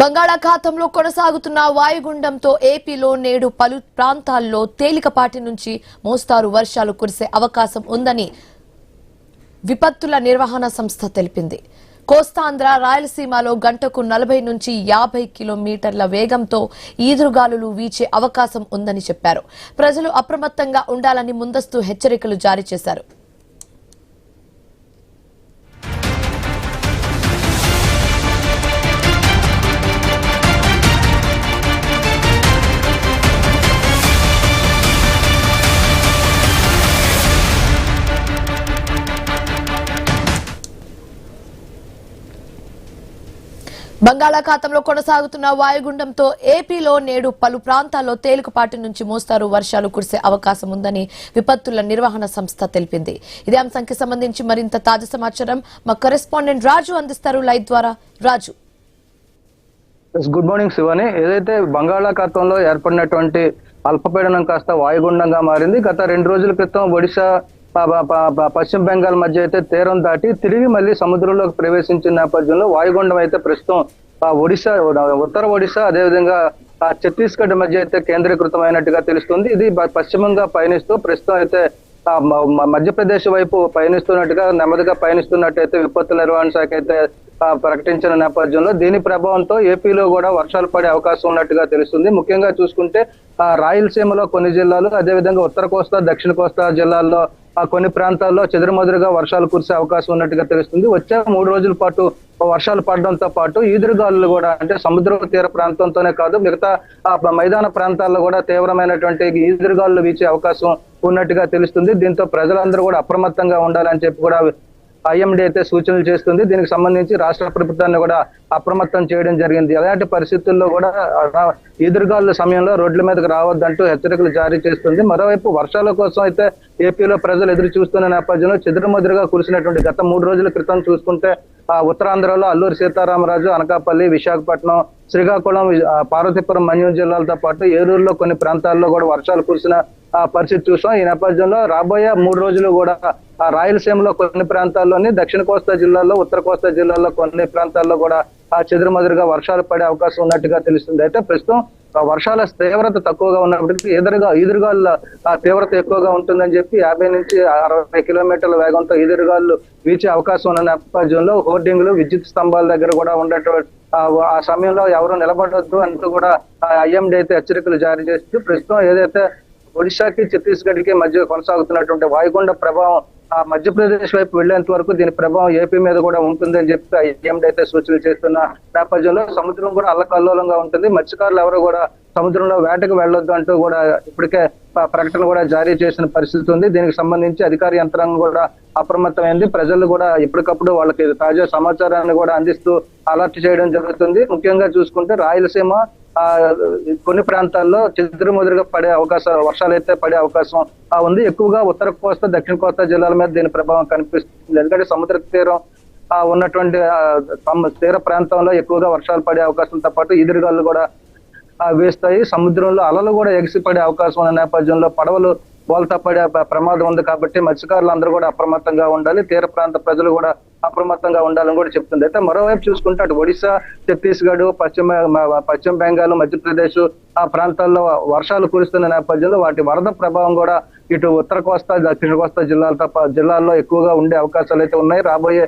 బంగాళాఖాతంలో కొనసాగుతున్న వాయుగుండంతో ఏపీలో నేడు పలు ప్రాంతాల్లో తేలికపాటి నుంచి మోస్తారు వర్షాలు కురిసే అవకాశం ఉందని విపత్తుల నిర్వహణ సంస్థ తెలిపింది. కోస్తాంధ్ర, రాయలసీమలో గంటకు 40 నుంచి 50 కిలోమీటర్ల వేగంతో ఈదురుగాలులు వీచే అవకాశం ఉందని చెప్పారు. ప్రజలు అప్రమత్తంగా ఉండాలని ముందస్తు హెచ్చరికలు జారీ చేశారు. బంగాళాఖాతంలో కొనసాగుతున్న వాయుగుండంతో ఏపీలో నేడు పలు ప్రాంతాల్లో తేలికపాటి నుంచి మోస్తారు వర్షాలు కురిసే అవకాశం ఉందని విపత్తుల నిర్వహణ సంస్థ తెలిపింది. ఇదే అంశానికి సంబంధించి మరింత తాజా సమాచారం మా కరెస్పాండెంట్ రాజు అందిస్తారు లైవ్ ద్వారా. రాజు, గుడ్ మార్నింగ్ శివాని. ఏదైతే బంగాళాఖాతంలో ఏర్పడినటువంటి అల్పపీడనం కాస్త వాయుగుండంగా మారింది. గత 2 రోజుల క్రితం ఒడిశా, పశ్చిమ బెంగాల్ మధ్య అయితే తీరం దాటి తిరిగి మళ్ళీ సముద్రంలోకి ప్రవేశించిన నేపథ్యంలో వాయుగుండం అయితే ప్రస్తుతం ఒడిశా, ఉత్తర ఒడిశా, అదేవిధంగా ఛత్తీస్గఢ్ మధ్య అయితే కేంద్రీకృతమైనట్టుగా తెలుస్తుంది. ఇది పశ్చిమంగా పయనిస్తూ ప్రస్తుతం అయితే మధ్యప్రదేశ్ వైపు పయనిస్తున్నట్టుగా, నెమ్మదిగా పయనిస్తున్నట్టయితే విపత్తుల నిర్వహణ శాఖ అయితే ప్రకటించిన నేపథ్యంలో దీని ప్రభావంతో ఏపీలో కూడా వర్షాలు పడే అవకాశం ఉన్నట్టుగా తెలుస్తుంది. ముఖ్యంగా చూసుకుంటే రాయలసీమలో కొన్ని జిల్లాలు, అదేవిధంగా ఉత్తర కోస్తా, దక్షిణ కోస్తా జిల్లాల్లో కొన్ని ప్రాంతాల్లో చెదురుమదురుగా వర్షాలు కురిసే అవకాశం ఉన్నట్టుగా తెలుస్తుంది. వచ్చే 3 రోజుల పాటు వర్షాలు పడడంతో పాటు ఈదురుగాలులు కూడా, అంటే సముద్ర తీర ప్రాంతంతోనే కాదు మిగతా మైదాన ప్రాంతాల్లో కూడా తీవ్రమైనటువంటి ఈదురుగాలులు వీచే అవకాశం ఉన్నట్టుగా తెలుస్తుంది. దీంతో ప్రజలందరూ కూడా అప్రమత్తంగా ఉండాలని చెప్పి కూడా ఐఎండీ అయితే సూచనలు చేస్తుంది. దీనికి సంబంధించి రాష్ట్ర ప్రభుత్వాన్ని కూడా అప్రమత్తం చేయడం జరిగింది. అలాంటి పరిస్థితుల్లో కూడా ఈదురుగాలుల సమయంలో రోడ్ల మీదకి రావద్దంటూ హెచ్చరికలు జారీ చేస్తుంది. మరోవైపు వర్షాల కోసం అయితే ఏపీలో ప్రజలు ఎదురు చూస్తున్న నేపథ్యంలో చెదురుమదురుగా కురిసినటువంటి గత 3 రోజుల క్రితం చూసుకుంటే ఉత్తరాంధ్రలో అల్లూరి సీతారామరాజు, అనకాపల్లి, విశాఖపట్నం, శ్రీకాకుళం, పార్వతీపురం, మన్యం జిల్లాలతో పాటు ఏలూరులో కొన్ని ప్రాంతాల్లో కూడా వర్షాలు కురిసిన పరిస్థితి చూసాం. ఈ నేపథ్యంలో రాబోయే 3 రోజులు కూడా రాయలసీమలో కొన్ని ప్రాంతాల్లోని, దక్షిణ కోస్తా జిల్లాల్లో, ఉత్తర కోస్తా జిల్లాల్లో కొన్ని ప్రాంతాల్లో కూడా చెదురుమదురుగా వర్షాలు పడే అవకాశం ఉన్నట్టుగా తెలుస్తుంది. అయితే ప్రస్తుతం వర్షాల తీవ్రత తక్కువగా ఉన్నప్పటికీ ఈదురుగాలుల తీవ్రత ఎక్కువగా ఉంటుందని చెప్పి 50 నుంచి 60 కిలోమీటర్ల వేగంతో ఈదురుగాలు వీచే అవకాశం ఉన్న నేపథ్యంలో హోర్డింగ్లు, విద్యుత్ స్తంభాల దగ్గర కూడా ఉండేటువంటి ఆ సమయంలో ఎవరు నిలబడొద్దు అంటూ కూడా ఐఎండీ అయితే హెచ్చరికలు జారీ చేస్తూ ప్రస్తుతం ఏదైతే ఒడిశాకి, ఛత్తీస్గఢ్కి మధ్య కొనసాగుతున్నటువంటి వాయుగుండ ప్రభావం మధ్యప్రదేశ్ వైపు వెళ్లేంత వరకు దీని ప్రభావం ఏపీ మీద కూడా ఉంటుందని చెప్పి ఐఎండీ అయితే సూచనలు చేస్తున్న నేపథ్యంలో సముద్రం కూడా అల్లకల్లోలంగా ఉంటుంది. మత్స్యకారులు ఎవరు కూడా సముద్రంలో వేటకు వెళ్లొద్దు అంటూ కూడా ఇప్పటికే ప్రకటన కూడా జారీ చేసిన పరిస్థితి ఉంది. దీనికి సంబంధించి అధికార యంత్రాంగం కూడా అప్రమత్తమైంది. ప్రజలు కూడా ఎప్పటికప్పుడు వాళ్ళకి తాజా సమాచారాన్ని కూడా అందిస్తూ అలర్ట్ చేయడం జరుగుతుంది. ముఖ్యంగా చూసుకుంటే రాయలసీమ కొన్ని ప్రాంతాల్లో చెదురుమదురుగా పడే అవకాశం, వర్షాలు అయితే పడే అవకాశం ఉంది. ఎక్కువగా ఉత్తర కోస్తా, దక్షిణ కోస్తా జిల్లాల మీద దీని ప్రభావం కనిపిస్తుంది. ఎందుకంటే సముద్ర తీరం ఉన్నటువంటి తీర ప్రాంతంలో ఎక్కువగా వర్షాలు పడే అవకాశంతో పాటు ఈదురుగాలు కూడా వేస్తాయి. సముద్రంలో అలలు కూడా ఎగిసిపడే అవకాశం ఉన్న నేపథ్యంలో పడవలు బోల్తా పడే ప్రమాదం ఉంది. కాబట్టి మత్స్యకారులు అందరూ కూడా అప్రమత్తంగా ఉండాలి, తీర ప్రాంత ప్రజలు కూడా అప్రమత్తంగా ఉండాలని కూడా చెప్తుంది. అయితే మరోవైపు చూసుకుంటే అటు ఒడిశా, ఛత్తీస్గఢ్, పశ్చిమ బెంగాల్, మధ్యప్రదేశ్ ఆ ప్రాంతాల్లో వర్షాలు కురుస్తున్న నేపథ్యంలో వాటి వరద ప్రభావం కూడా ఇటు ఉత్తర కోస్తా, దక్షిణ కోస్తా జిల్లాల్లో ఎక్కువగా ఉండే అవకాశాలు అయితే ఉన్నాయి. రాబోయే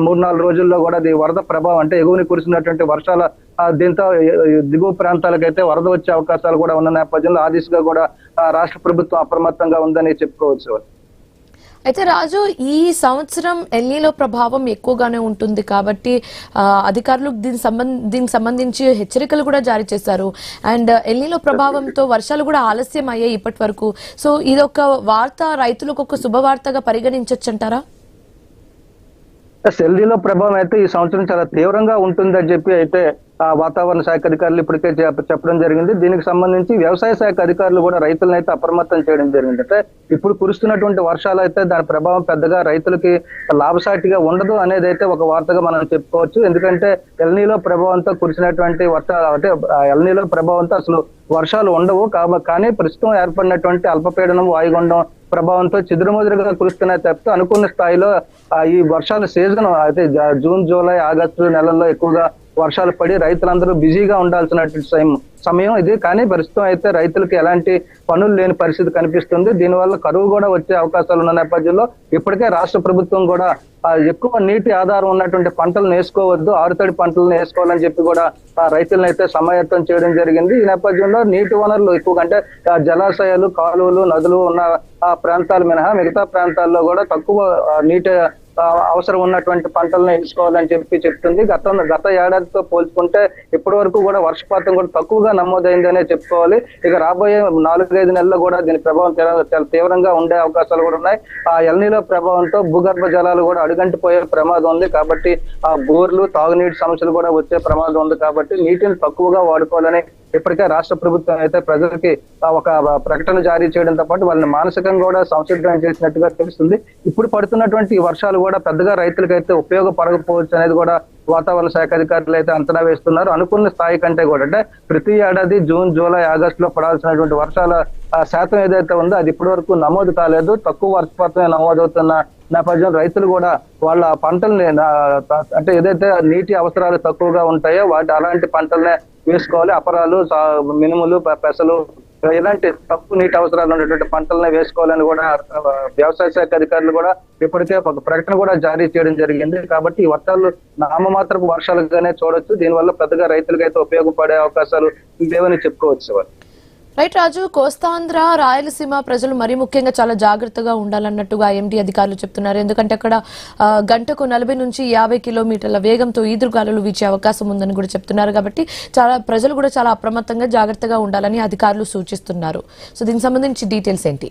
3-4 రోజుల్లో కూడా వరద ప్రభావం, అంటే ఎగువని కురిసినటువంటి వర్షాల దీంతో దిగువ ప్రాంతాలకైతే వరద వచ్చే అవకాశాలు కూడా ఉన్న నేపథ్యంలో ఆ దిశగా కూడా రాష్ట్ర ప్రభుత్వం అప్రమత్తంగా ఉందని చెప్పుకోవచ్చు. అయితే రాజు, ఈ సంవత్సరం ఎల్నీలో ప్రభావం ఎక్కువగానే ఉంటుంది కాబట్టి అధికారులు దీనికి సంబంధించి హెచ్చరికలు కూడా జారీ చేశారు. అండ్ ఎల్నీలో ప్రభావంతో వర్షాలు కూడా ఆలస్యం అయ్యాయి ఇప్పటి వరకు. సో ఇదొక వార్త రైతులకు ఒక శుభవార్తగా పరిగణించొచ్చు అంటారా? ఎల్నీలో ప్రభావం అయితే ఈ సంవత్సరం చాలా తీవ్రంగా ఉంటుందని చెప్పి అయితే వాతావరణ శాఖ అధికారులు ఇప్పటికే చెప్పడం జరిగింది. దీనికి సంబంధించి వ్యవసాయ శాఖ అధికారులు కూడా రైతులను అయితే అప్రమత్తం చేయడం జరిగింది. అంటే ఇప్పుడు కురుస్తున్నటువంటి వర్షాలు అయితే దాని ప్రభావం పెద్దగా రైతులకి లాభసాటిగా ఉండదు అనేది అయితే ఒక వార్తగా మనం చెప్పుకోవచ్చు. ఎందుకంటే ఎల్నీలో ప్రభావంతో కురిసినటువంటి వర్షాలు, అంటే ఎల్నీలో ప్రభావంతో అసలు వర్షాలు ఉండవు. కానీ ప్రస్తుతం ఏర్పడినటువంటి అల్పపీడనం, వాయుగుండం ప్రభావంతో చెదురుమదురుగా కురుస్తున్నాయి తప్పితే అనుకున్న స్థాయిలో ఈ వర్షాల సీజన్ అయితే జూన్, జూలై, ఆగస్టు నెలల్లో ఎక్కువగా వర్షాలు పడి రైతులందరూ బిజీగా ఉండాల్సినటువంటి సమయం ఇది. కానీ ప్రస్తుతం అయితే రైతులకు ఎలాంటి పనులు లేని పరిస్థితి కనిపిస్తుంది. దీనివల్ల కరువు కూడా వచ్చే అవకాశాలు ఉన్న నేపథ్యంలో ఇప్పటికే రాష్ట్ర ప్రభుత్వం కూడా ఎక్కువ నీటి ఆధారం ఉన్నటువంటి పంటలను వేసుకోవద్దు, ఆరుతడి పంటలను వేసుకోవాలని చెప్పి కూడా రైతులను అయితే సమాయత్తం చేయడం జరిగింది. ఈ నేపథ్యంలో నీటి వనరులు ఎక్కువ అంటే జలాశయాలు, కాలువలు, నదులు ఉన్న ఆ ప్రాంతాలు మినహా మిగతా ప్రాంతాల్లో కూడా తక్కువ నీటి అవసరం ఉన్నటువంటి పంటలను ఎంచుకోవాలని చెప్పి చెప్తుంది. గత ఏడాదితో పోల్చుకుంటే ఇప్పటి వరకు కూడా వర్షపాతం కూడా తక్కువగా నమోదైందనే చెప్పుకోవాలి. ఇక రాబోయే 4-5 నెలల్లో కూడా దీని ప్రభావం చాలా తీవ్రంగా ఉండే అవకాశాలు కూడా ఉన్నాయి. ఆ ఎల్నిలో ప్రభావంతో భూగర్భ జలాలు కూడా అడుగంటిపోయే ప్రమాదం ఉంది. కాబట్టి ఆ బోర్లు, తాగునీటి సమస్యలు కూడా వచ్చే ప్రమాదం ఉంది. కాబట్టి నీటిని తక్కువగా వాడుకోవాలని ఇప్పటికే రాష్ట్ర ప్రభుత్వం అయితే ప్రజలకి ఒక ప్రకటన జారీ చేయడంతో పాటు వాళ్ళని మానసికంగా కూడా సంసిద్ధం చేసినట్టుగా తెలుస్తుంది. ఇప్పుడు పడుతున్నటువంటి వర్షాలు కూడా పెద్దగా రైతులకైతే ఉపయోగపడకపోవచ్చు అనేది కూడా వాతావరణ శాఖ అధికారులు అయితే అంచనా వేస్తున్నారు. అనుకున్న స్థాయి కంటే కూడా అంటే ప్రతి ఏడాది జూన్, జూలై, ఆగస్టులో పడాల్సినటువంటి వర్షాల శాతం ఏదైతే ఉందో అది ఇప్పటి వరకు నమోదు కాలేదు. తక్కువ వర్షపాతమే నమోదవుతున్న నేపథ్యం రైతులు కూడా వాళ్ళ పంటల్ని అంటే ఏదైతే నీటి అవసరాలు తక్కువగా ఉంటాయో అలాంటి పంటలనే వేసుకోవాలి. అపరాలు, మినుములు, పెసలు ఇలాంటి తక్కువ నీటి అవసరాలు ఉన్నటువంటి పంటలనే వేసుకోవాలని కూడా వ్యవసాయ శాఖ అధికారులు కూడా ఇప్పటికే ఒక ప్రకటన కూడా జారీ చేయడం జరిగింది. కాబట్టి ఈ వర్షాలు నామమాత్రపు వర్షాలుగానే చూడొచ్చు. దీనివల్ల పెద్దగా రైతులకైతే ఉపయోగపడే అవకాశాలు లేవని చెప్పుకోవచ్చు. రైట్ రాజు, కోస్తాంధ్ర, రాయలసీమ ప్రజలు మరీ ముఖ్యంగా చాలా జాగ్రత్తగా ఉండాలన్నట్టుగా ఐఎండీ అధికారులు చెప్తున్నారు. ఎందుకంటే అక్కడ గంటకు 40 నుంచి 50 కిలోమీటర్ల వేగంతో ఈదురుగాలులు వీచే అవకాశం ఉందని కూడా చెప్తున్నారు. కాబట్టి ప్రజలు కూడా చాలా అప్రమత్తంగా జాగ్రత్తగా ఉండాలని అధికారులు సూచిస్తున్నారు. సో దీనికి సంబంధించి డీటెయిల్స్ ఏంటి?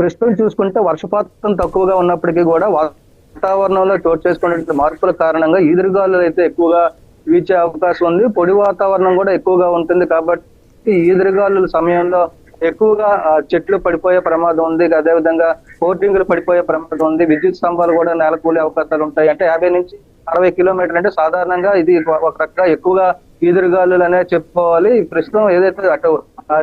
ప్రస్తుతం చూసుకుంటే వర్షపాతం తక్కువగా ఉన్నప్పటికీ కూడా వాతావరణంలో చోటు చేసుకునే మార్పుల కారణంగా ఈదురుగాలులు అయితే ఎక్కువగా వీచే అవకాశం ఉంది. పొడి వాతావరణం కూడా ఎక్కువగా ఉంటుంది. కాబట్టి ఈదురుగాలుల సమయంలో ఎక్కువగా చెట్లు పడిపోయే ప్రమాదం ఉంది. అదేవిధంగా హోర్డింగ్లు పడిపోయే ప్రమాదం ఉంది. విద్యుత్ స్తంభాలు కూడా నేలకూలే అవకాశాలు ఉంటాయి. అంటే 50 నుంచి 60 కిలోమీటర్లు అంటే సాధారణంగా ఇది ఒక రకంగా ఎక్కువగా ఈదురుగాలులు అనే చెప్పుకోవాలి. ప్రస్తుతం ఏదైతే అటు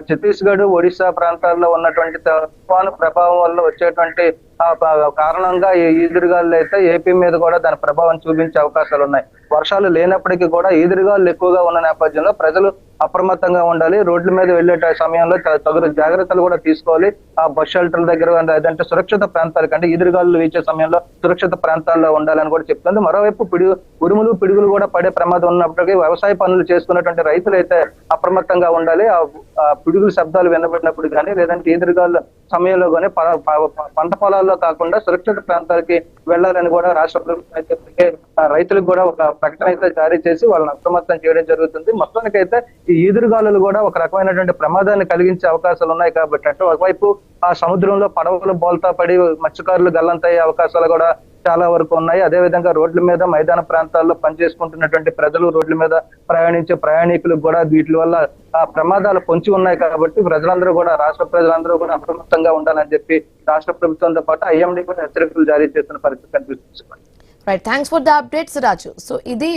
ఛత్తీస్గఢ్, ఒడిశా ప్రాంతాల్లో ఉన్నటువంటి తుఫాను ప్రభావం వల్ల వచ్చేటువంటి కారణంగా ఈ ఈదురుగాలు అయితే ఏపీ మీద కూడా దాని ప్రభావం చూపించే అవకాశాలు ఉన్నాయి. వర్షాలు లేనప్పటికీ కూడా ఈదురుగాలు ఎక్కువగా ఉన్న నేపథ్యంలో ప్రజలు అప్రమత్తంగా ఉండాలి. రోడ్ల మీద వెళ్లే సమయంలో తగు జాగ్రత్తలు కూడా తీసుకోవాలి. ఆ బస్ షెల్టర్ల దగ్గర అదంటే సురక్షిత ప్రాంతాలకు అంటే ఈదురుగాలు వీచే సమయంలో సురక్షిత ప్రాంతాల్లో ఉండాలని కూడా చెప్తుంది. మరోవైపు ఉరుములు, పిడుగులు కూడా పడే ప్రమాదం ఉన్నప్పటికీ వ్యవసాయ పనులు చేసుకున్నటువంటి రైతులు అయితే అప్రమత్తంగా ఉండాలి. ఆ పిడుగుల శబ్దాలు వినబడినప్పుడు కానీ లేదంటే ఈదురుగాలు సమయంలో కానీ పంట పొలాల్లో కాకుండా సురక్షిత ప్రాంతాలకి వెళ్లాలని కూడా రాష్ట్ర ప్రభుత్వం అయితే రైతులకు కూడా ఒక ప్రకటన అయితే జారీ చేసి వాళ్ళని అప్రమత్తం చేయడం జరుగుతుంది. మొత్తానికైతే ఈ ఈదురుగాలులు కూడా ఒక రకమైనటువంటి ప్రమాదాన్ని కలిగించే అవకాశాలు ఉన్నాయి. కాబట్టి అంటే ఒకవైపు ఆ సముద్రంలో పడవలు బోల్తా పడి మత్స్యకారులు గల్లంతయ్యే అవకాశాలు కూడా చాలా వరకు ఉన్నాయి. అదేవిధంగా రోడ్ల మీద, మైదాన ప్రాంతాల్లో పనిచేసుకుంటున్నటువంటి ప్రజలు, రోడ్ల మీద ప్రయాణించే ప్రయాణికులకు కూడా వీటి వల్ల ఆ ప్రమాదాలు పొంచి ఉన్నాయి. కాబట్టి ప్రజలందరూ కూడా, రాష్ట్ర ప్రజలందరూ కూడా అప్రమత్తంగా ఉండాలని చెప్పి రాష్ట్ర ప్రభుత్వంతో పాటు ఐఎండీ కూడా హెచ్చరికలు జారీ చేస్తున్న పరిస్థితి కనిపిస్తుంది. Right, thanks for the updates Raju. So ఇది